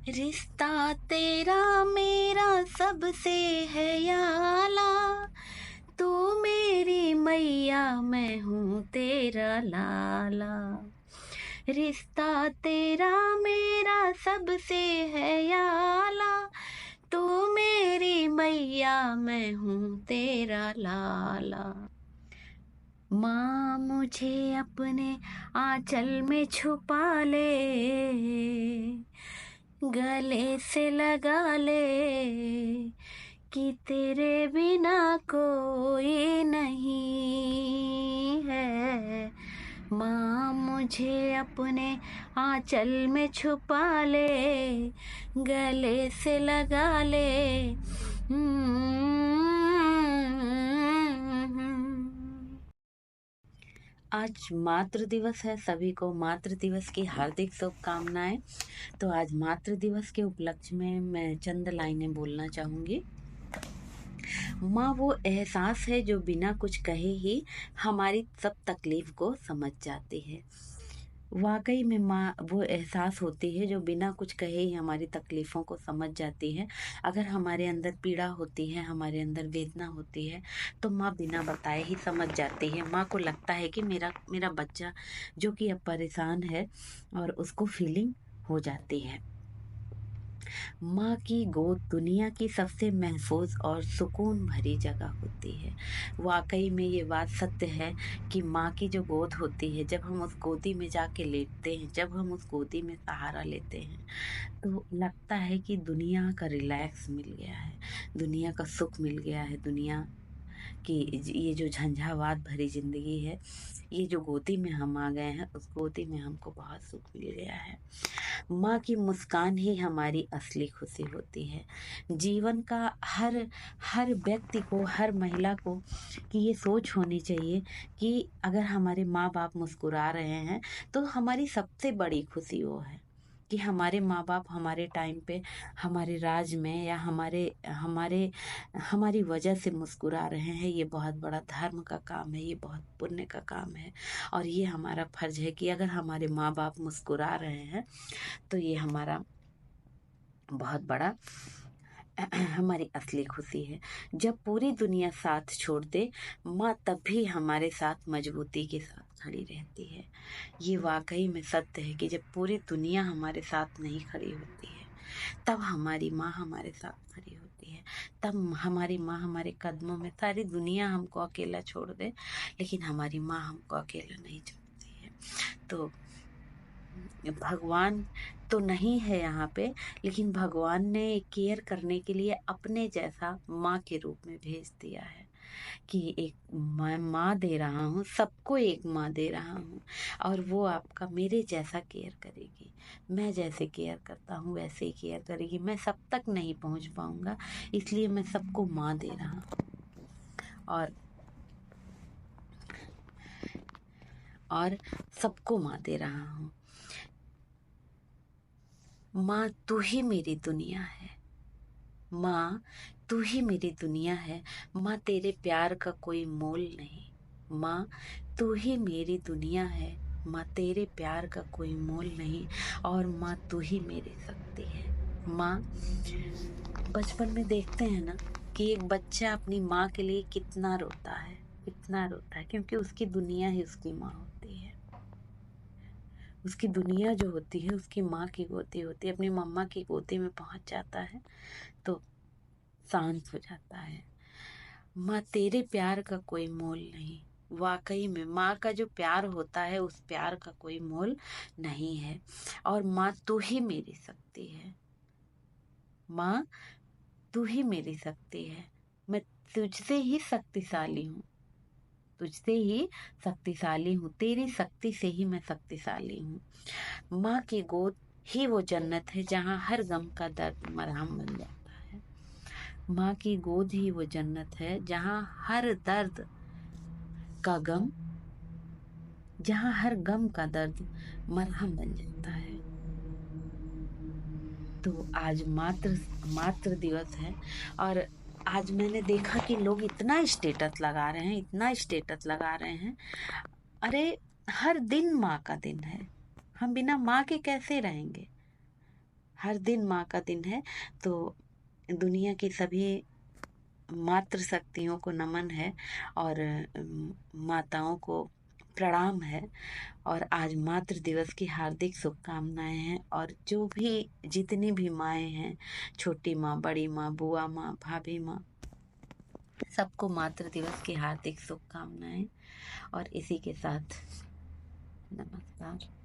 रिश्ता तेरा मेरा सबसे है याला, तू मेरी मैया मैं हूँ तेरा लाला। रिश्ता तेरा मेरा सबसे है याला, तू मेरी मैया मैं हूँ तेरा लाला। माँ मुझे अपने आंचल में छुपा ले, गले से लगा ले कि तेरे बिना कोई नहीं है। माँ मुझे अपने आंचल में छुपा ले, गले से लगा ले। आज मातृ दिवस है, सभी को मातृ दिवस की हार्दिक शुभकामनाएं। तो आज मातृ दिवस के उपलक्ष्य में मैं चंद लाइनें बोलना चाहूँगी। माँ वो एहसास है जो बिना कुछ कहे ही हमारी सब तकलीफ को समझ जाती है। वाकई में माँ वो एहसास होती है जो बिना कुछ कहे ही हमारी तकलीफ़ों को समझ जाती है। अगर हमारे अंदर पीड़ा होती है, हमारे अंदर वेदना होती है, तो माँ बिना बताए ही समझ जाती है। माँ को लगता है कि मेरा मेरा बच्चा जो कि अब परेशान है, और उसको फीलिंग हो जाती है। माँ की गोद दुनिया की सबसे महफूज और सुकून भरी जगह होती है। वाकई में ये बात सत्य है कि माँ की जो गोद होती है, जब हम उस गोदी में जाके लेटते हैं, जब हम उस गोदी में सहारा लेते हैं, तो लगता है कि दुनिया का रिलैक्स मिल गया है, दुनिया का सुख मिल गया है। दुनिया कि ये जो झंझावात भरी ज़िंदगी है, ये जो गोदी में हम आ गए हैं, उस गोदी में हमको बहुत सुख मिल गया है। माँ की मुस्कान ही हमारी असली खुशी होती है। जीवन का हर हर व्यक्ति को, हर महिला को कि ये सोच होनी चाहिए कि अगर हमारे माँ बाप मुस्कुरा रहे हैं, तो हमारी सबसे बड़ी खुशी वो है कि हमारे माँ बाप हमारे टाइम पे, हमारे राज में, या हमारे हमारे हमारी वजह से मुस्कुरा रहे हैं। ये बहुत बड़ा धर्म का काम है, ये बहुत पुण्य का काम है, और ये हमारा फर्ज है कि अगर हमारे माँ बाप मुस्कुरा रहे हैं, तो ये हमारा बहुत बड़ा हमारी असली खुशी है। जब पूरी दुनिया साथ छोड़ दे, माँ तब भी हमारे साथ मजबूती के साथ खड़ी रहती है। ये वाकई में सत्य है कि जब पूरी दुनिया हमारे साथ नहीं खड़ी होती है, तब हमारी माँ हमारे साथ खड़ी होती है। तब हमारी माँ हमारे कदमों में, सारी दुनिया हमको अकेला छोड़ दे, लेकिन हमारी माँ हमको अकेला नहीं छोड़ती है। तो भगवान तो नहीं है यहाँ पे, लेकिन भगवान ने केयर करने के लिए अपने जैसा माँ के रूप में भेज दिया है कि एक मैं माँ दे रहा हूँ, सबको एक माँ दे रहा हूँ, और वो आपका मेरे जैसा केयर करेगी। मैं जैसे केयर करता हूँ वैसे ही केयर करेगी। मैं सब तक नहीं पहुँच पाऊँगा, इसलिए मैं सबको माँ दे रहा हूँ, और सबको माँ दे रहा हूँ। माँ तू ही मेरी दुनिया है, माँ तू ही मेरी दुनिया है। माँ तेरे प्यार का कोई मोल नहीं। माँ तू ही मेरी दुनिया है, माँ तेरे प्यार का कोई मोल नहीं, और माँ तू ही मेरी शक्ति है। माँ, बचपन में देखते हैं ना कि एक बच्चा अपनी माँ के लिए कितना रोता है, कितना रोता है, क्योंकि उसकी दुनिया ही उसकी माँ होती है। उसकी दुनिया जो होती है उसकी माँ की गोदी होती है। अपनी मम्मा की गोदी में पहुंच जाता है तो शांत हो जाता है। माँ तेरे प्यार का कोई मोल नहीं। वाकई में माँ का जो प्यार होता है, उस प्यार का कोई मोल नहीं है। और माँ तू ही मेरी शक्ति है। माँ तू ही मेरी शक्ति है। मैं तुझसे ही शक्तिशाली हूँ, तुझसे ही शक्तिशाली हूँ, तेरी शक्ति से ही मैं शक्तिशाली हूँ। माँ की गोद ही वो जन्नत है जहाँ हर गम का दर्द मरहम बन जाता है। माँ की गोद ही वो जन्नत है जहाँ हर दर्द का गम, जहाँ हर गम का दर्द मरहम बन जाता है। तो आज मातृ दिवस है, और आज मैंने देखा कि लोग इतना स्टेटस लगा रहे हैं, इतना स्टेटस लगा रहे हैं। अरे, हर दिन माँ का दिन है, हम बिना माँ के कैसे रहेंगे? हर दिन माँ का दिन है। तो दुनिया की सभी मातृ शक्तियों को नमन है और माताओं को प्रणाम है। और आज मातृ दिवस की हार्दिक शुभकामनाएं हैं। और जो भी जितनी भी माएँ हैं, छोटी माँ, बड़ी माँ, बुआ माँ, भाभी माँ, सबको मातृ दिवस की हार्दिक शुभकामनाएं। और इसी के साथ नमस्कार।